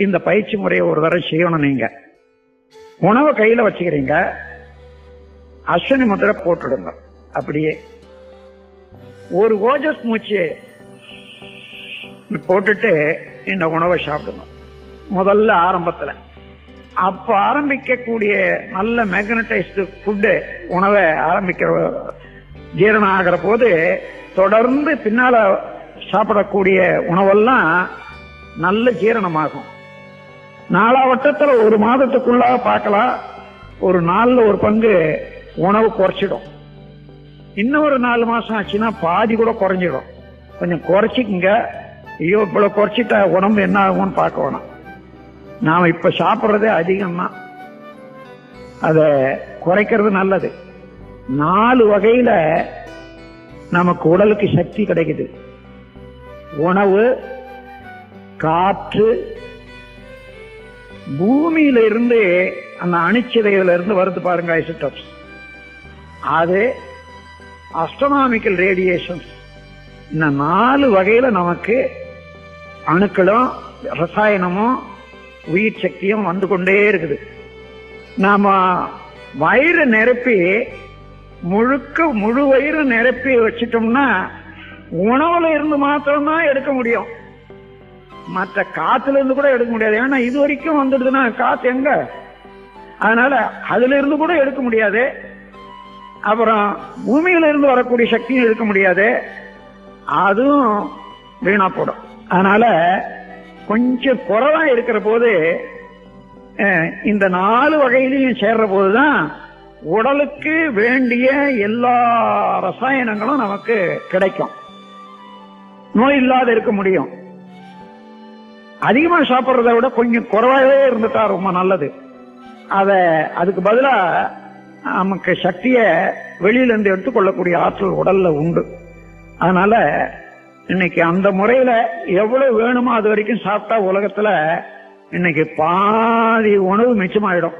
இந்த பயிற்சி முறையை ஒரு தடவை செய்யணும். நீங்க உணவை கையில வச்சுக்கிறீங்க, அஸ்வினி முத்திரை போட்டுடுங்க. அப்படியே ஒரு ஓஜஸ் மூச்சு போட்டுட்டு இந்த உணவை சாப்பிடுங்க. முதல்ல ஆரம்பத்துல அப்ப ஆரம்பிக்கக்கூடிய நல்ல மேக்னடைஸ்டு ஃபுட்டு உணவை ஆரம்பிக்கிற ஜீரணம் ஆகிற போது தொடர்ந்து பின்னால சாப்பிடக்கூடிய உணவெல்லாம் நல்ல ஜீரணமாகும். நாலாவட்டத்துல ஒரு மாதத்துக்குள்ள பார்க்கலாம், ஒரு நாள்ல ஒரு பங்கு உணவு குறைச்சிடும். இன்னொரு 4 மாசம் ஆச்சுன்னா பாதி கூட குறைஞ்சிடும். கொஞ்சம் குறைச்சிக்குங்க. ஐயோ இவ்வளவு குறைச்சிட்டா உடம்பு என்ன ஆகும்னு பார்க்க வேணாம். நாம இப்ப சாப்பிட்றதே அதிகம்தான், அத குறைக்கிறது நல்லது. 4 வகையில நமக்கு உடலுக்கு சக்தி கிடைக்குது. உணவு, காற்று, பூமியில இருந்து அந்த அணுச்சிதைவுல இருந்து வருது பாருங்க ஐசோடோப்ஸ், அது அஸ்ட்ரோனாமிக்கல் ரேடியேஷன். இந்த 4 வகையில நமக்கு அணுக்களும் ரசாயனமும் உயிர் சக்தியும் வந்து கொண்டே இருக்குது. நாம வயிறு நிரப்பி முழு வயிறு நிரப்பி வச்சிட்டோம்னா உணவுல இருந்து மாத்திரம்தான் எடுக்க முடியும், மற்ற காத்துல இருந்து கூட எடுக்க முடியாது. ஏன்னா இது வரைக்கும் வந்துடுதுன்னா காத்து எங்க, அதனால அதுல இருந்து கூட எடுக்க முடியாது. அப்புறம் பூமியில இருந்து வரக்கூடிய சக்தியும் எடுக்க முடியாது, அதுவும் வீணா போடும். அதனால கொஞ்சம் குறைவா இருக்கிற போது இந்த 4 வகையிலையும் சேர்ற போதுதான் உடலுக்கு வேண்டிய எல்லா ரசாயனங்களும் நமக்கு கிடைக்கும், நோய் இல்லாத இருக்க முடியும். அதிகமா சாப்பிட்றத விட கொஞ்சம் குறைவாகவே இருந்துட்டா ரொம்ப நல்லது. அதுக்கு பதிலா நமக்கு சக்திய வெளியில இருந்து எடுத்துக்கொள்ளக்கூடிய ஆற்றல் உடல்ல உண்டு. அதனால இன்னைக்கு அந்த முறையில எவ்வளவு வேணுமோ அது வரைக்கும் சாப்பிட்டா உலகத்துல இன்னைக்கு பாதி உணவு மிச்சமாயிடும்.